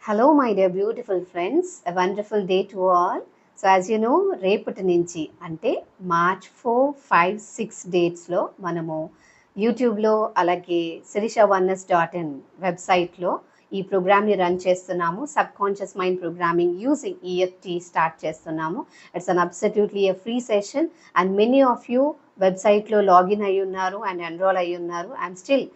Hello, my dear beautiful friends. A wonderful day to all. So, as you know, రేపటి నుంచి అంటే March 4, 5, 6 డేట్స్లో మనము యూట్యూబ్లో అలాగే sirisha1s.in వెబ్సైట్లో ఈ ప్రోగ్రామ్ని రన్ చేస్తున్నాము. Subconscious mind programming using EFT start చేస్తున్నాము. It's an absolutely a free session and many of you వెబ్సైట్లో లాగిన్ అయి ఉన్నారు అండ్ ఎన్రోల్ అయి ఉన్నారు. I'm still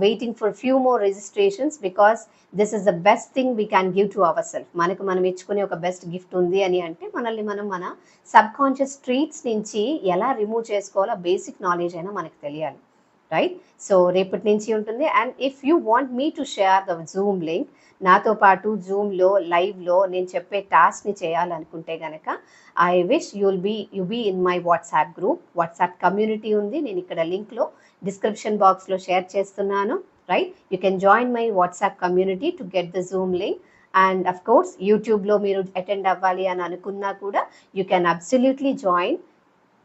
waiting for few more registrations because this is the best thing we can give to our self. మనకు మనం ఇచ్చుకునే ఒక best gift ఉంది అని అంటే మనల్ని మనం మన సబ్ కాన్షియస్ ట్రీట్స్ నుంచి ఎలా రిమూవ్ చేసుకోవాలో బేసిక్ నాలెడ్జ్ అయినా మనకు తెలియాలి, రైట్? సో రేపటి నుంచి ఉంటుంది. And if you want me to share the Zoom link, నాతో పాటు జూమ్లో లైవ్లో నేను చెప్పే టాస్క్ని చేయాలనుకుంటే కనుక I wish you be in my WhatsApp group. WhatsApp community ఉంది, నేను ఇక్కడ లింక్లో డిస్క్రిప్షన్ బాక్స్లో షేర్ చేస్తున్నాను, right? You can join my WhatsApp community to get the Zoom link. And of course యూట్యూబ్లో మీరు అటెండ్ అవ్వాలి అని అనుకున్నా కూడా you can absolutely join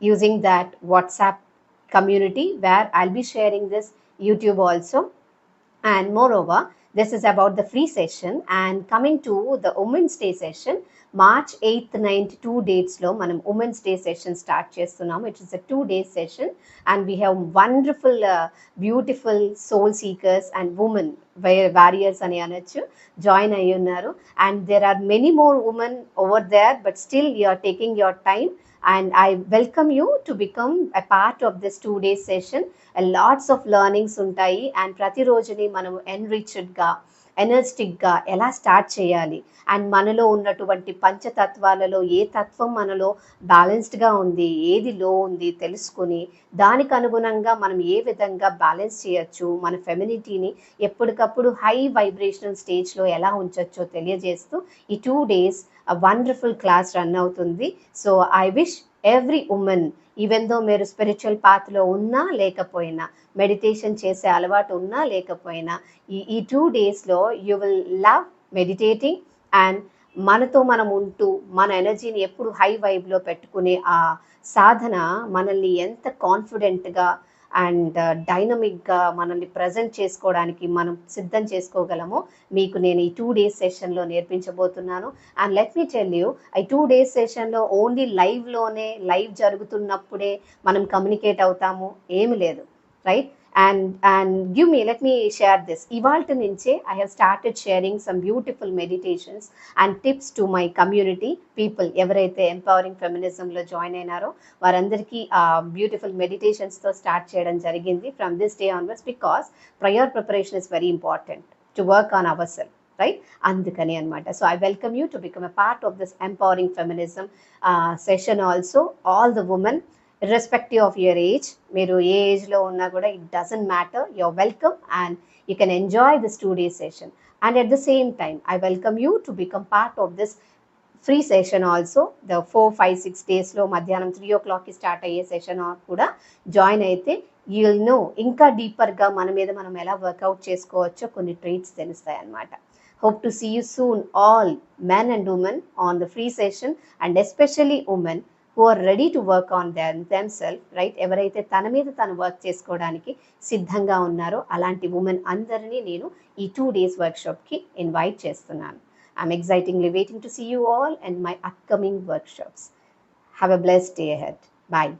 using that WhatsApp community where I'll be sharing this YouTube also. And moreover, this is about the free session. And coming to the Women's Day session, March 8th, 9th, 2 dates lo manam Women's Day session start chestunnam. It is a 2-day session and we have wonderful beautiful soul seekers and women warriors ani anachu join ayyunnaru. And there are many more women over there, but still you are taking your time and I welcome you to become a part of this 2-day session. Lots of learnings ఉంటాయి and ప్రతిరోజుని మనం ఎన్రిచ్డ్గా ఎనర్జెటిక్గా ఎలా start చేయాలి and మనలో ఉన్నటువంటి పంచతత్వాలలో ఏ తత్వం మనలో బ్యాలెన్స్డ్గా ఉంది, ఏది లో ఉంది తెలుసుకుని దానికి అనుగుణంగా మనం ఏ విధంగా బ్యాలెన్స్ చేయొచ్చు, మన ఫెమినిటీని ఎప్పటికప్పుడు హై వైబ్రేషనల్ స్టేజ్లో ఎలా ఉంచొచ్చో తెలియజేస్తూ ఈ 2 days వండర్ఫుల్ క్లాస్ రన్ అవుతుంది. So I wish every women, even though మీరు స్పిరిచువల్ పాత్లో ఉన్నా లేకపోయినా, మెడిటేషన్ చేసే అలవాటు ఉన్నా లేకపోయినా, ఈ 2 daysలో you will love meditating and మనతో మనం ఉంటూ మన ఎనర్జీని ఎప్పుడు హై వైబ్లో పెట్టుకునే ఆ సాధన మనల్ని ఎంత కాన్ఫిడెంట్గా అండ్ డైనమిక్గా మనల్ని ప్రజెంట్ చేసుకోవడానికి మనం సిద్ధం చేసుకోగలమో మీకు నేను ఈ 2 days సెషన్లో నేర్పించబోతున్నాను. And let me tell you, ఈ 2 days సెషన్లో ఓన్లీ లైవ్ జరుగుతున్నప్పుడే మనం కమ్యూనికేట్ అవుతాము ఏమి లేదు, right? And give me, let me share this. ఇవాల్టి నుంచే I have started sharing some beautiful meditations and tips to my community people. ఎవరైతే ఎంపవరింగ్ ఫెమినిజంలో జాయిన్ అయినారో వారందరికీ బ్యూటిఫుల్ మెడిటేషన్స్తో స్టార్ట్ చేయడం జరిగింది from this day onwards, because prayer preparation is very important to work on our self, right? అందుకని అనమాట. So I welcome you to become a part of this empowering feminism session also. All the women irrespective of your age, మీరు ఏ ఏజ్లో ఉన్నా కూడా it doesn't matter, you're welcome and you can enjoy this 2 days session. And at the same time I welcome you to become part of this free session also. The 4, 5, 6 డేస్లో మధ్యాహ్నం 3 o'clockకి start అయ్యే session కూడా join అయితే you will know ఇంకా డీపర్గా మన మీద మనం ఎలా వర్కౌట్ చేసుకోవచ్చో కొన్ని ట్రీట్స్ తెలుస్తాయి అన్నమాట. Hope to see you soon, all men and women, on the free session, and especially women who are ready to work on themselves, right? ఎవరైతే తన మీద తను వర్క్ చేసుకోవడానికి సిద్ధంగా ఉన్నారో అలాంటి ఉమెన్ అందరినీ నేను ఈ 2 days వర్క్షాప్కి ఇన్వైట్ చేస్తున్నాను. I'm excitingly waiting to see you all and my upcoming workshops. Have a blessed day ahead. Bye.